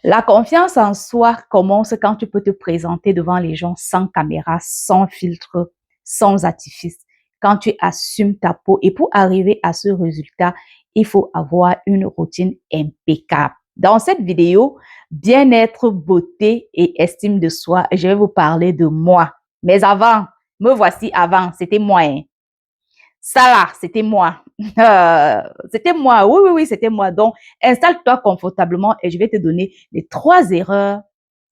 La confiance en soi commence quand tu peux te présenter devant les gens sans caméra, sans filtre, sans artifice, quand tu assumes ta peau. Et pour arriver à ce résultat, il faut avoir une routine impeccable. Dans cette vidéo, bien-être, beauté et estime de soi, je vais vous parler de moi. Mais avant, me voici avant, c'était moi. Hein. Ça là, c'était moi. C'était moi. Oui, oui, oui, c'était moi. Donc, installe-toi confortablement et je vais te donner les 3 erreurs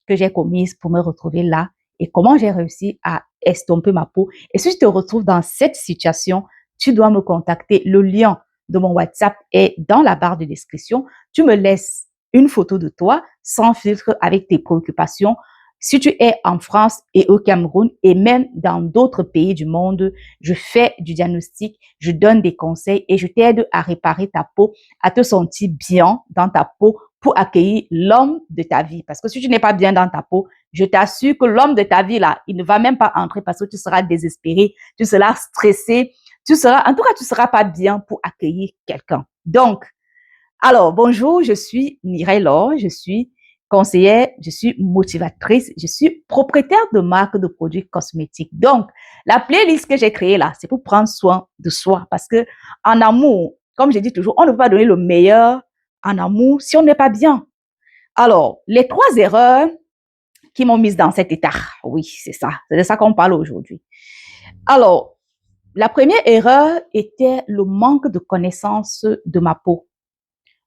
que j'ai commises pour me retrouver là et comment j'ai réussi à estomper ma peau. Et si je te retrouve dans cette situation, tu dois me contacter. Le lien de mon WhatsApp est dans la barre de description. Tu me laisses une photo de toi sans filtre avec tes préoccupations. Si tu es en France et au Cameroun et même dans d'autres pays du monde, je fais du diagnostic, je donne des conseils et je t'aide à réparer ta peau, à te sentir bien dans ta peau pour accueillir l'homme de ta vie. Parce que si tu n'es pas bien dans ta peau, je t'assure que l'homme de ta vie, là, il ne va même pas entrer parce que tu seras désespéré, tu seras stressé, en tout cas, tu seras pas bien pour accueillir quelqu'un. Donc, alors, bonjour, je suis Mireille Laure, je suis conseillère, je suis motivatrice, je suis propriétaire de marque de produits cosmétiques. Donc, la playlist que j'ai créée là, c'est pour prendre soin de soi parce que en amour, comme je dis toujours, on ne peut pas donner le meilleur en amour si on n'est pas bien. Alors, les 3 erreurs qui m'ont mise dans cet état, oui, c'est ça, c'est de ça qu'on parle aujourd'hui. Alors, la première erreur était le manque de connaissance de ma peau.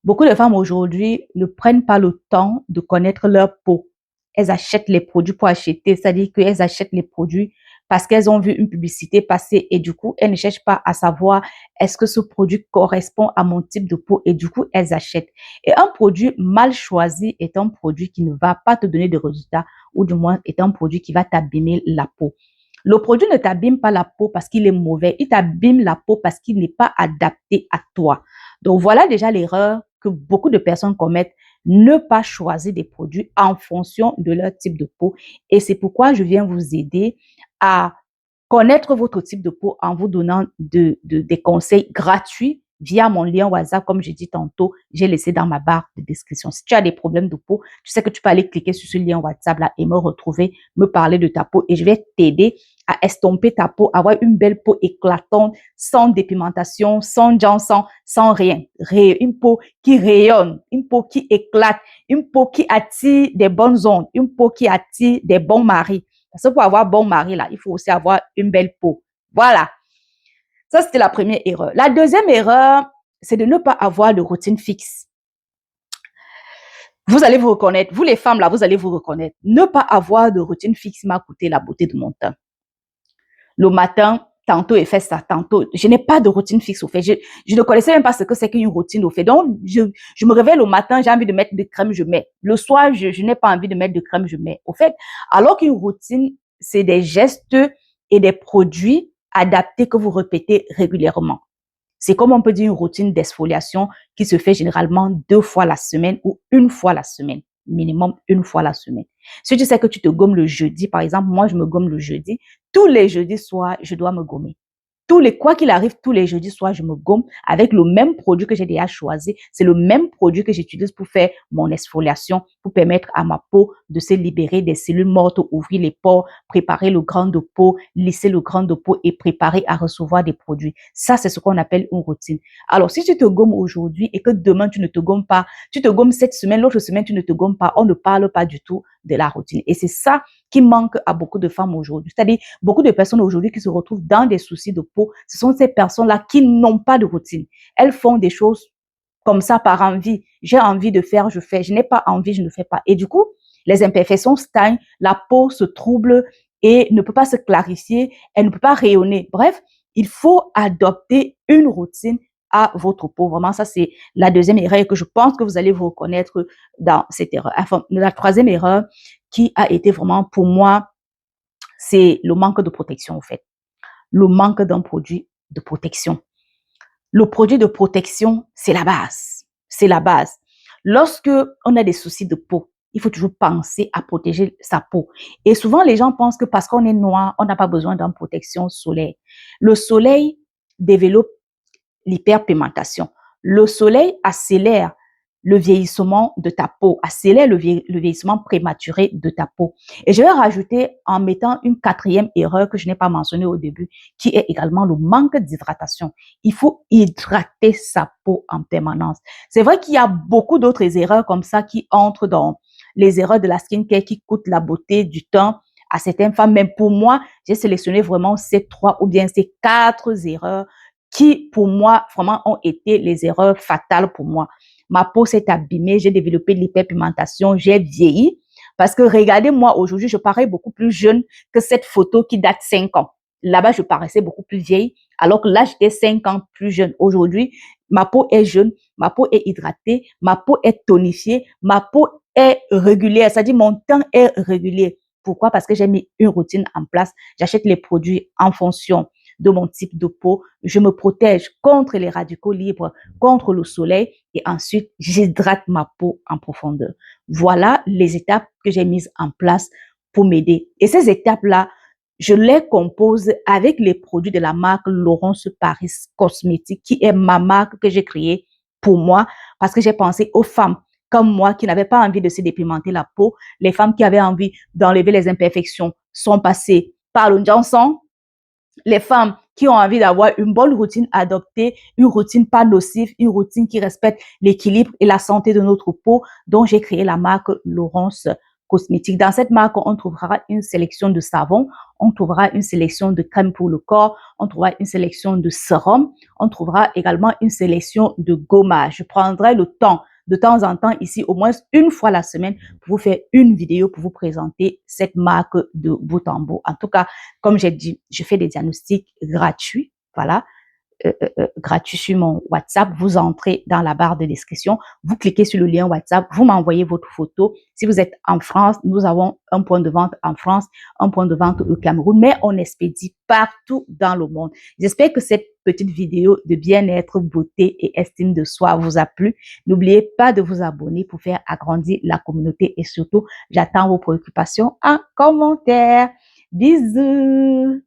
Beaucoup de femmes aujourd'hui ne prennent pas le temps de connaître leur peau. Elles achètent les produits pour acheter, c'est-à-dire qu'elles achètent les produits parce qu'elles ont vu une publicité passer et du coup, elles ne cherchent pas à savoir est-ce que ce produit correspond à mon type de peau et du coup, elles achètent. Et un produit mal choisi est un produit qui ne va pas te donner de résultats ou du moins est un produit qui va t'abîmer la peau. Le produit ne t'abîme pas la peau parce qu'il est mauvais, il t'abîme la peau parce qu'il n'est pas adapté à toi. Donc voilà déjà l'erreur que beaucoup de personnes commettent, ne pas choisir des produits en fonction de leur type de peau. Et c'est pourquoi je viens vous aider à connaître votre type de peau en vous donnant des conseils gratuits via mon lien WhatsApp, comme j'ai dit tantôt, j'ai laissé dans ma barre de description. Si tu as des problèmes de peau, tu sais que tu peux aller cliquer sur ce lien WhatsApp là et me retrouver, me parler de ta peau et je vais t'aider à estomper ta peau, avoir une belle peau éclatante, sans dépigmentation, sans gel, sans rien. Une peau qui rayonne, une peau qui éclate, une peau qui attire des bonnes ondes, une peau qui attire des bons maris. Parce que pour avoir bon mari, là, il faut aussi avoir une belle peau. Voilà. Ça, c'était la première erreur. La deuxième erreur, c'est de ne pas avoir de routine fixe. Vous allez vous reconnaître. Vous, les femmes, là, vous allez vous reconnaître. Ne pas avoir de routine fixe m'a coûté la beauté de mon teint. Le matin, tantôt, il fait ça, tantôt. Je n'ai pas de routine fixe au fait. Je ne connaissais même pas ce que c'est qu'une routine au fait. Donc, je me réveille le matin, j'ai envie de mettre de crème, je mets. Le soir, je n'ai pas envie de mettre de crème, je mets. Au fait, alors qu'une routine, c'est des gestes et des produits adaptés que vous répétez régulièrement. C'est comme on peut dire une routine d'exfoliation qui se fait généralement 2 fois la semaine ou 1 fois la semaine, minimum 1 fois la semaine. Si tu sais que tu te gommes le jeudi, par exemple, moi je me gomme le jeudi, tous les jeudis soirs, je dois me gommer. Quoi qu'il arrive, tous les jeudis soirs, je me gomme avec le même produit que j'ai déjà choisi. C'est le même produit que j'utilise pour faire mon exfoliation, pour permettre à ma peau de se libérer des cellules mortes, ouvrir les pores, préparer le grain de peau, lisser le grain de peau et préparer à recevoir des produits. Ça, c'est ce qu'on appelle une routine. Alors, si tu te gommes aujourd'hui et que demain, tu ne te gommes pas, tu te gommes cette semaine, l'autre semaine, tu ne te gommes pas, on ne parle pas du tout de la routine. Et c'est ça qui manque à beaucoup de femmes aujourd'hui. C'est-à-dire, beaucoup de personnes aujourd'hui qui se retrouvent dans des soucis de peau, ce sont ces personnes-là qui n'ont pas de routine. Elles font des choses comme ça par envie. J'ai envie de faire, je fais. Je n'ai pas envie, je ne fais pas. Et du coup, les imperfections stagnent, la peau se trouble et ne peut pas se clarifier, elle ne peut pas rayonner. Bref, il faut adopter une routine à votre peau. Vraiment, ça, c'est la deuxième erreur que je pense que vous allez vous reconnaître dans cette erreur. Enfin, la troisième erreur qui a été vraiment pour moi, c'est le manque de protection, en fait. Le manque d'un produit de protection. Le produit de protection, c'est la base. C'est la base. Lorsque on a des soucis de peau, il faut toujours penser à protéger sa peau. Et souvent, les gens pensent que parce qu'on est noir, on n'a pas besoin d'une protection solaire. Le soleil développe l'hyperpigmentation. Le soleil accélère le vieillissement de ta peau, accélère le vieillissement prématuré de ta peau. Et je vais rajouter en mettant une quatrième erreur que je n'ai pas mentionnée au début, qui est également le manque d'hydratation. Il faut hydrater sa peau en permanence. C'est vrai qu'il y a beaucoup d'autres erreurs comme ça qui entrent dans les erreurs de la skincare qui coûtent la beauté, du temps à certaines femmes. Mais pour moi, j'ai sélectionné vraiment ces 3 ou bien ces 4 erreurs qui, pour moi, vraiment ont été les erreurs fatales pour moi. Ma peau s'est abîmée, j'ai développé de l'hyperpigmentation, j'ai vieilli. Parce que regardez-moi, aujourd'hui, je parais beaucoup plus jeune que cette photo qui date 5 ans. Là-bas, je paraissais beaucoup plus vieille, alors que là, j'étais 5 ans plus jeune. Aujourd'hui, ma peau est jeune, ma peau est hydratée, ma peau est tonifiée, ma peau est régulière, c'est-à-dire mon teint est régulier. Pourquoi? Parce que j'ai mis une routine en place. J'achète les produits en fonction de mon type de peau. Je me protège contre les radicaux libres, contre le soleil et ensuite, j'hydrate ma peau en profondeur. Voilà les étapes que j'ai mises en place pour m'aider. Et ces étapes-là, je les compose avec les produits de la marque Laurence Paris Cosmétiques, qui est ma marque que j'ai créée pour moi parce que j'ai pensé aux femmes comme moi qui n'avaient pas envie de se dépigmenter la peau. Les femmes qui avaient envie d'enlever les imperfections sont passées par le Johnson. Les femmes qui ont envie d'avoir une bonne routine adoptée, une routine pas nocive, une routine qui respecte l'équilibre et la santé de notre peau, dont j'ai créé la marque Laurence Cosmétique. Dans cette marque, on trouvera une sélection de savons, on trouvera une sélection de crèmes pour le corps, on trouvera une sélection de sérums, on trouvera également une sélection de gommage. Je prendrai le temps de temps en temps ici, au moins une fois la semaine, pour vous faire une vidéo pour vous présenter cette marque de bout en bout. En tout cas, comme j'ai dit, je fais des diagnostics gratuits, voilà, gratuits sur mon WhatsApp. Vous entrez dans la barre de description, vous cliquez sur le lien WhatsApp, vous m'envoyez votre photo. Si vous êtes en France, nous avons un point de vente en France, un point de vente au Cameroun, mais on expédie partout dans le monde. J'espère que cette petite vidéo de bien-être, beauté et estime de soi vous a plu. N'oubliez pas de vous abonner pour faire agrandir la communauté et surtout, j'attends vos préoccupations en commentaire. Bisous!